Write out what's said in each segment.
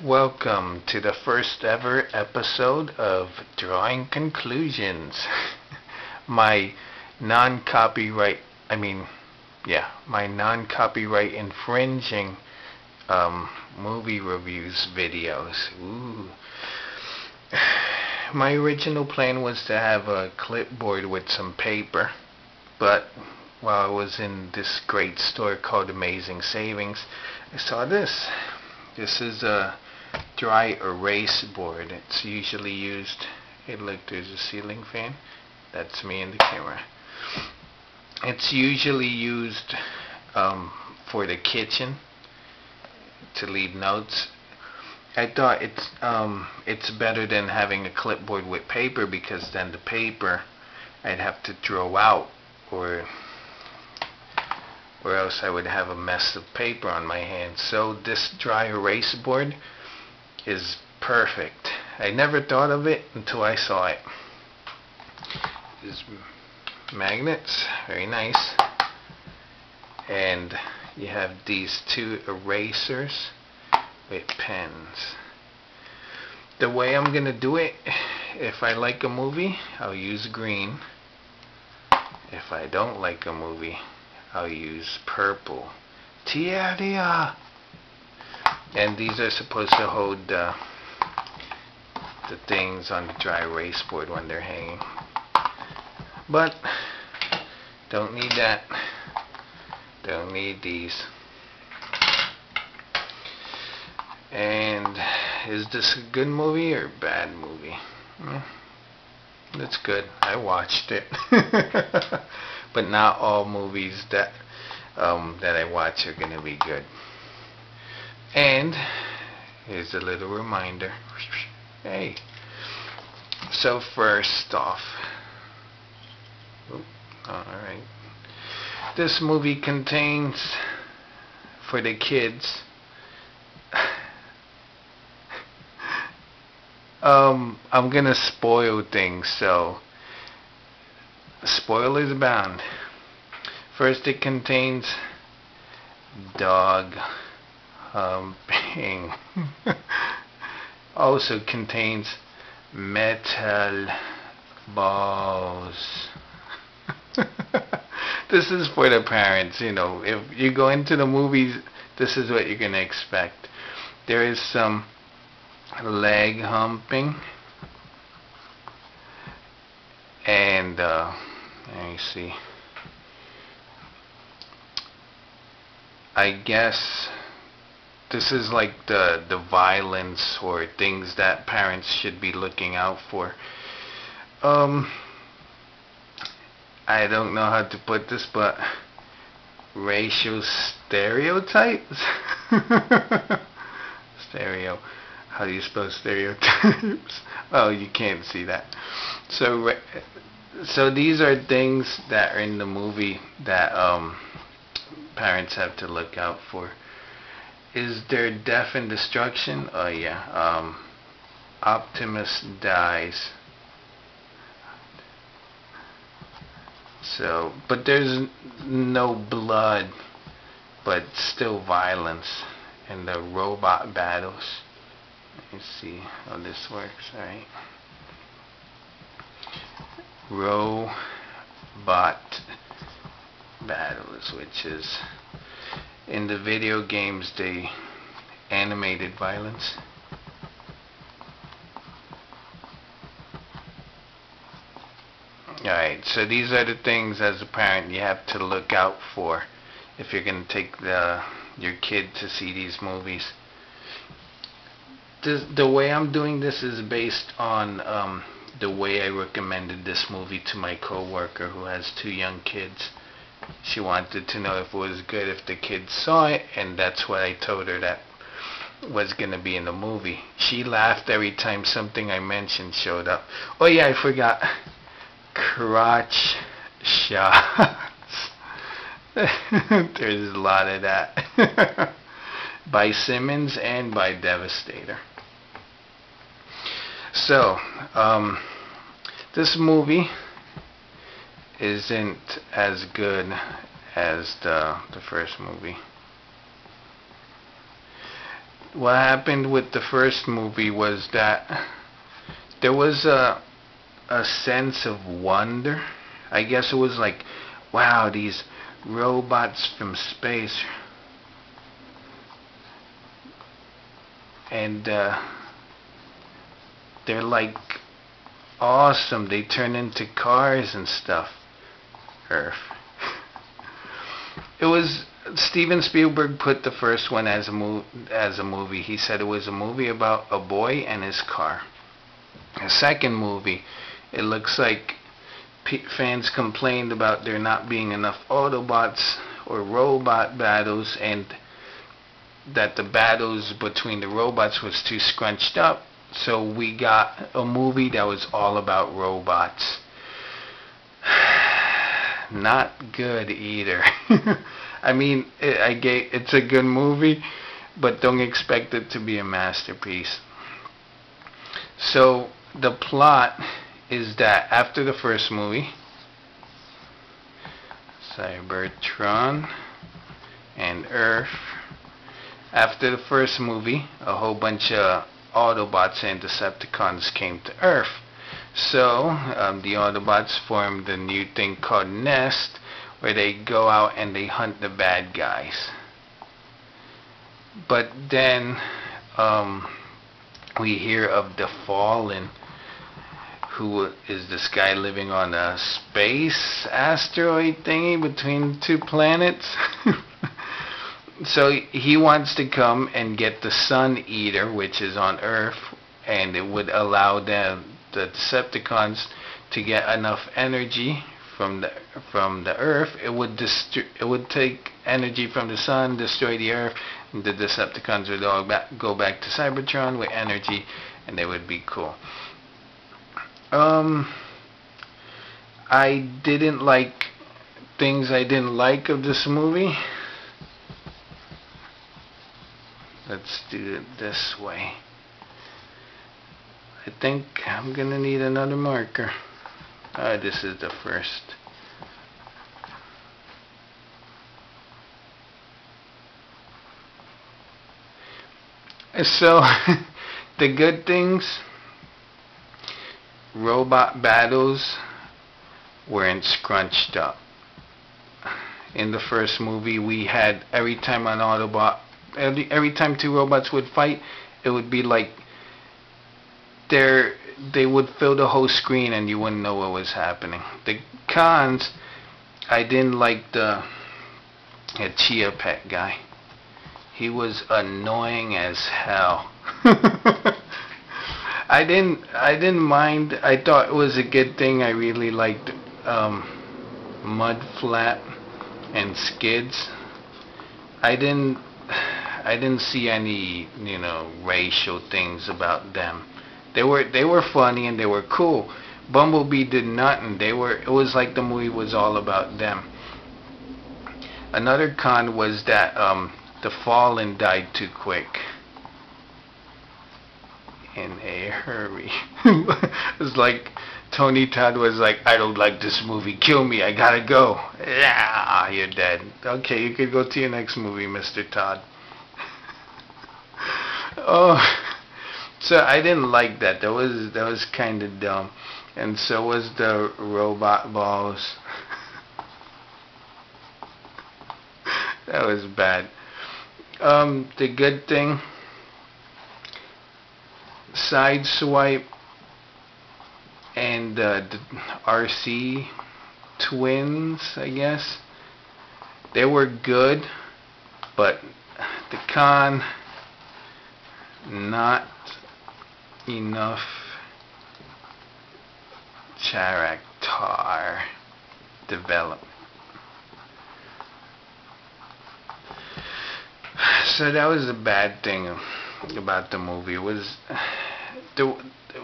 Welcome to the first ever episode of Drawing Conclusions. my non-copyright, I mean, my non-copyright infringing movie reviews videos. Ooh. My original plan was to have a clipboard with some paper, but while I was in this great store called Amazing Savings, I saw this. This is a dry erase board. It's usually used. Hey, look, there's a ceiling fan. That's me in the camera. It's usually used for the kitchen to leave notes. I thought it's better than having a clipboard with paper, because then the paper I'd have to throw out, or else I would have a mess of paper on my hands. So this dry erase board is perfect. I never thought of it until I saw it. There's magnets, very nice. And you have these two erasers with pens. The way I'm gonna do it, if I like a movie, I'll use green. If I don't like a movie, I'll use purple. Tia. And these are supposed to hold the things on the dry erase board when they're hanging. But don't need that. Don't need these. And is this a good movie or a bad movie? It's good. I watched it. But not all movies that I watch are gonna be good. And here's a little reminder. Hey. So first off, alright. This movie contains, for the kids, I'm gonna spoil things, so spoilers abound. First, it contains dog humping. Also contains metal balls. This is for the parents, you know. If you go into the movies, this is what you're gonna expect. There is some leg humping, and let me see. I guess this is like the violence or things that parents should be looking out for. I don't know how to put this, but racial stereotypes? How do you spell stereotypes? Oh, you can't see that. So these are things that are in the movie that parents have to look out for. Is there death and destruction? Oh yeah. Optimus dies. So, but there's no blood, but still violence in the robot battles. Let's see how this works. Alright. Robot battles, which is in the video games the animated violence. Alright, so these are the things as a parent you have to look out for if you're going to take your kid to see these movies. The way I'm doing this is based on the way I recommended this movie to my coworker who has 2 young kids. She wanted to know if it was good if the kids saw it, and that's what I told her that was going to be in the movie. She laughed every time something I mentioned showed up. Oh yeah, I forgot. Crotch shots. There's a lot of that. By Simmons and by Devastator. So, this movie isn't as good as the first movie. what happened with the first movie was that there was a sense of wonder. I guess it was like, wow, these robots from space, and they're like awesome. They turn into cars and stuff. Earth. It was Steven Spielberg put the first one as a movie. He said it was a movie about a boy and his car. The second movie, it looks like fans complained about there not being enough Autobots or robot battles, and that the battles between the robots was too scrunched up. So we got a movie that was all about robots. Not good either. I mean, it's a good movie, but don't expect it to be a masterpiece. So the plot is that after the first movie, Cybertron and Earth, after the first movie, a whole bunch of Autobots and Decepticons came to Earth. So the Autobots formed a new thing called Nest, where they go out and they hunt the bad guys. But then we hear of the Fallen, who is this guy living on a space asteroid thingy between two planets. So he wants to come and get the Sun Eater, which is on Earth, and it would allow the Decepticons to get enough energy from the Earth. It would take energy from the Sun, destroy the Earth, and the Decepticons would all go back to Cybertron with energy, and they would be cool. I didn't like things I didn't like of this movie. Let's do it this way. I think I'm gonna need another marker. This is the first. So, the good things, robot battles weren't scrunched up. In the first movie, we had every time two robots would fight, it would be like they would fill the whole screen and you wouldn't know what was happening. The cons, I didn't like the Chia Pet guy. He was annoying as hell. I didn't mind. I thought it was a good thing. I really liked Mudflap and Skids. I didn't see any, racial things about them. They were funny and they were cool. Bumblebee did nothing. It was like the movie was all about them. Another con was that the Fallen died too quick. In a hurry. It was like Tony Todd was like, I don't like this movie, kill me, I gotta go. Yeah, you're dead. Okay, you could go to your next movie, Mr. Todd. Oh, so I didn't like that. That was kind of dumb, and so was the robot balls. That was bad. The good thing, Sideswipe and the RC twins, I guess, they were good, but the con, not enough character development. So that was the bad thing about the movie.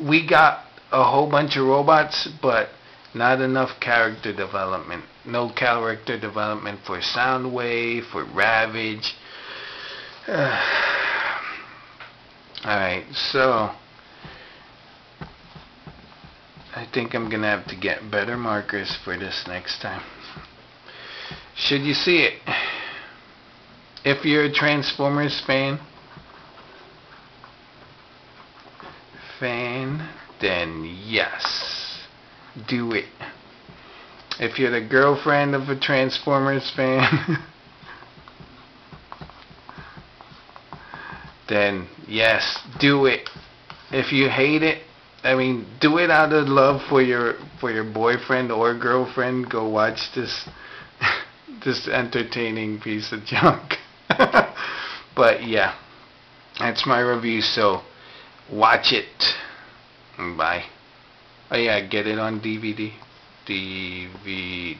We got a whole bunch of robots, but not enough character development. No character development for Soundwave, for Ravage. Alright, so I think I'm gonna have to get better markers for this next time. Should you see it? If you're a Transformers fan, fan, then yes, do it. If you're the girlfriend of a Transformers fan, then yes, do it. If you hate it, I mean, do it out of love for your boyfriend or girlfriend. Go watch this this entertaining piece of junk. But yeah, that's my review. So watch it. Bye. Oh yeah, get it on DVD. DVD.